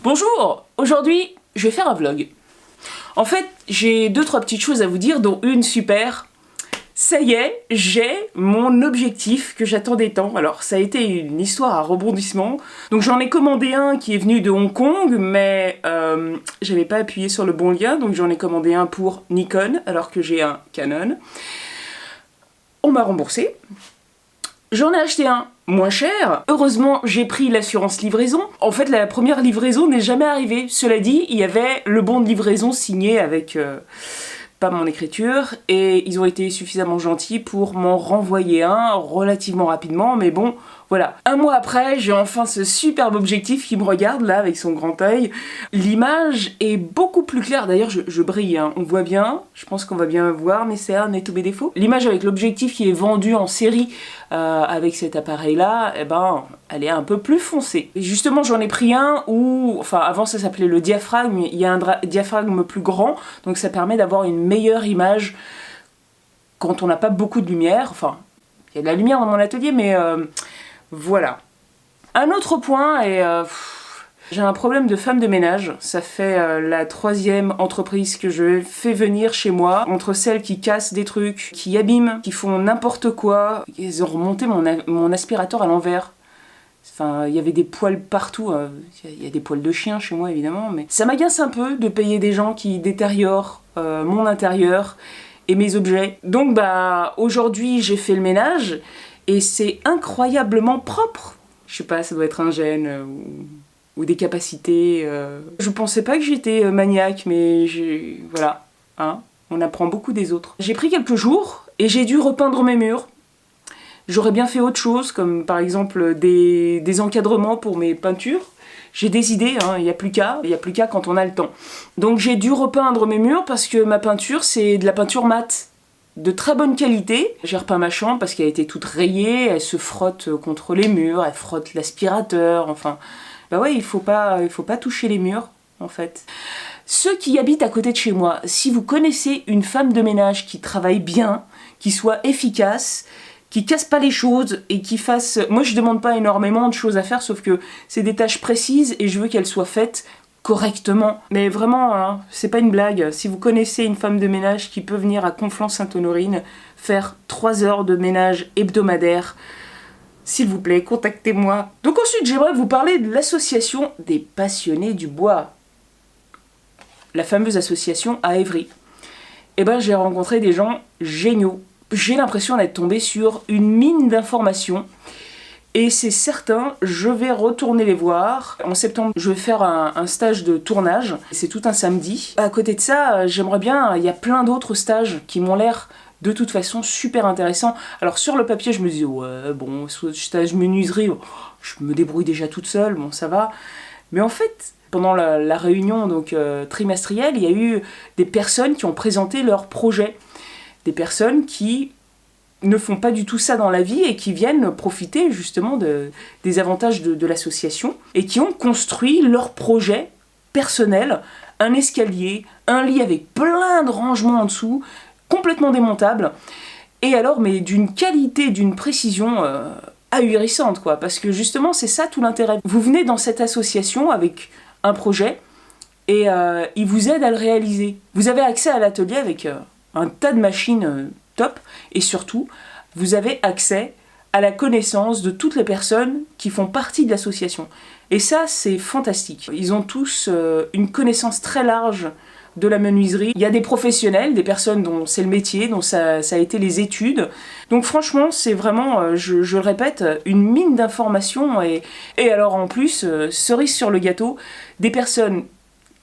Bonjour, aujourd'hui je vais faire un vlog. En fait, j'ai 2-3 petites choses à vous dire, dont une super. Ça y est, j'ai mon objectif que j'attendais tant. Alors ça a été une histoire à rebondissement. Donc j'en ai commandé un qui est venu de Hong Kong, mais j'avais pas appuyé sur le bon lien, donc j'en ai commandé un pour Nikon, alors que j'ai un Canon. On m'a remboursé. J'en ai acheté un moins cher. Heureusement, j'ai pris l'assurance livraison. En fait, la première livraison n'est jamais arrivée. Cela dit, il y avait le bon de livraison signé avec pas mon écriture, et ils ont été suffisamment gentils pour m'en renvoyer un relativement rapidement, mais bon, voilà. Un mois après, j'ai enfin ce superbe objectif qui me regarde, là, avec son grand œil. L'image est beaucoup plus claire, d'ailleurs, je brille, hein. On voit bien, je pense qu'on va bien voir, mais c'est un net ou défaut. L'image avec l'objectif qui est vendu en série avec cet appareil-là, eh ben, elle est un peu plus foncée. Et justement, j'en ai pris un où, enfin, avant ça s'appelait le diaphragme, il y a un diaphragme plus grand, donc ça permet d'avoir une meilleure image quand on n'a pas beaucoup de lumière. Enfin, il y a de la lumière dans mon atelier, mais voilà. Un autre point, et j'ai un problème de femme de ménage. Ça fait la 3e entreprise que je fais venir chez moi. Entre celles qui cassent des trucs, qui abîment, qui font n'importe quoi. Ils ont remonté mon aspirateur à l'envers. Enfin, il y avait des poils partout. Il y a des poils de chien chez moi, évidemment. Mais ça m'agace un peu de payer des gens qui détériorent mon intérieur et mes objets. Donc, bah, aujourd'hui, j'ai fait le ménage et c'est incroyablement propre. Je sais pas, ça doit être un gène ou des capacités. Je pensais pas que j'étais maniaque, mais voilà, hein, on apprend beaucoup des autres. J'ai pris quelques jours et j'ai dû repeindre mes murs. J'aurais bien fait autre chose, comme par exemple des encadrements pour mes peintures. J'ai des idées, hein, il n'y a plus qu'à quand on a le temps. Donc j'ai dû repeindre mes murs parce que ma peinture, c'est de la peinture mate, de très bonne qualité. J'ai repeint ma chambre parce qu'elle a été toute rayée, elle se frotte contre les murs, elle frotte l'aspirateur, enfin... Bah ouais, il faut pas toucher les murs, en fait. Ceux qui habitent à côté de chez moi, si vous connaissez une femme de ménage qui travaille bien, qui soit efficace, qui casse pas les choses et qui fasse... Moi, je demande pas énormément de choses à faire, sauf que c'est des tâches précises et je veux qu'elles soient faites correctement. Mais vraiment, hein, c'est pas une blague. Si vous connaissez une femme de ménage qui peut venir à Conflans-Sainte-Honorine faire 3 heures de ménage hebdomadaire, s'il vous plaît, contactez-moi. Donc ensuite, j'aimerais vous parler de l'association des passionnés du bois. La fameuse association à Évry. Eh ben, j'ai rencontré des gens géniaux. J'ai l'impression d'être tombée sur une mine d'informations. Et c'est certain, je vais retourner les voir. En septembre, je vais faire un stage de tournage. C'est tout un samedi. À côté de ça, j'aimerais bien... Il y a plein d'autres stages qui m'ont l'air... de toute façon super intéressant. Alors sur le papier je me disais ouais bon, stage menuiserie, je me débrouille déjà toute seule, bon ça va. Mais en fait, pendant la réunion donc trimestrielle, il y a eu des personnes qui ont présenté leurs projets. Des personnes qui ne font pas du tout ça dans la vie et qui viennent profiter justement des avantages de l'association et qui ont construit leur projet personnel, un escalier, un lit avec plein de rangements en dessous, complètement démontable, et alors mais d'une qualité, d'une précision ahurissante quoi, parce que justement c'est ça tout l'intérêt. Vous venez dans cette association avec un projet et il vous aide à le réaliser. Vous avez accès à l'atelier avec un tas de machines top, et surtout vous avez accès à la connaissance de toutes les personnes qui font partie de l'association. Et ça c'est fantastique. Ils ont tous une connaissance très large de la menuiserie. Il y a des professionnels, des personnes dont c'est le métier, dont ça a été les études. Donc franchement, c'est vraiment, je le répète, une mine d'informations. Et alors en plus, cerise sur le gâteau, des personnes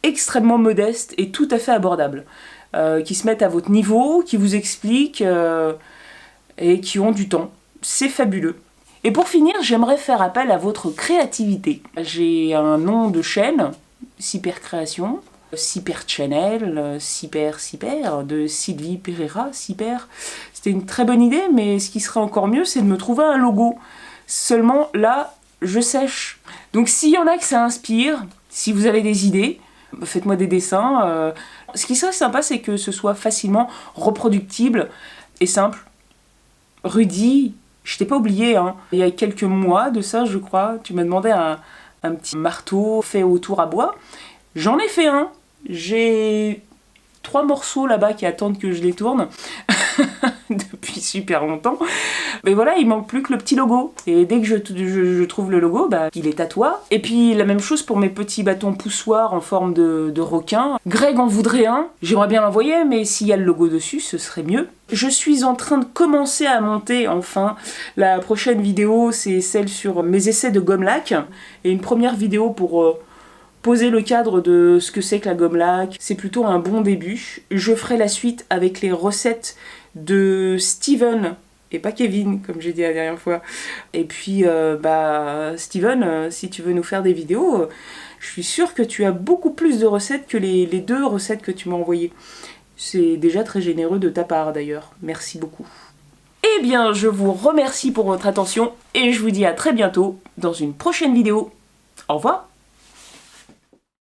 extrêmement modestes et tout à fait abordables, qui se mettent à votre niveau, qui vous expliquent et qui ont du temps. C'est fabuleux. Et pour finir, j'aimerais faire appel à votre créativité. J'ai un nom de chaîne, Cypercréation, Cyper Channel, Cyper, de Sylvie Pereira, Cyper. C'était une très bonne idée, mais ce qui serait encore mieux, c'est de me trouver un logo. Seulement, là, je sèche. Donc s'il y en a que ça inspire, si vous avez des idées, faites-moi des dessins. Ce qui serait sympa, c'est que ce soit facilement reproductible et simple. Rudy, je t'ai pas oublié, hein. Il y a quelques mois de ça, je crois, tu m'as demandé un un petit marteau fait au tour à bois. J'en ai fait un. J'ai 3 morceaux là-bas qui attendent que je les tourne depuis super longtemps. Mais voilà, il manque plus que le petit logo. Et dès que je trouve le logo, bah, il est à toi. Et puis la même chose pour mes petits bâtons poussoirs en forme de requin. Greg en voudrait un. J'aimerais bien l'envoyer, mais s'il y a le logo dessus, ce serait mieux. Je suis en train de commencer à monter enfin. La prochaine vidéo, c'est celle sur mes essais de gomme laque. Et une première vidéo pour poser le cadre de ce que c'est que la gomme laque. C'est plutôt un bon début. Je ferai la suite avec les recettes de Steven, et pas Kevin, comme j'ai dit la dernière fois. Et puis, Steven, si tu veux nous faire des vidéos, je suis sûre que tu as beaucoup plus de recettes que les 2 recettes que tu m'as envoyées. C'est déjà très généreux de ta part, d'ailleurs. Merci beaucoup. Eh bien, je vous remercie pour votre attention, et je vous dis à très bientôt dans une prochaine vidéo. Au revoir!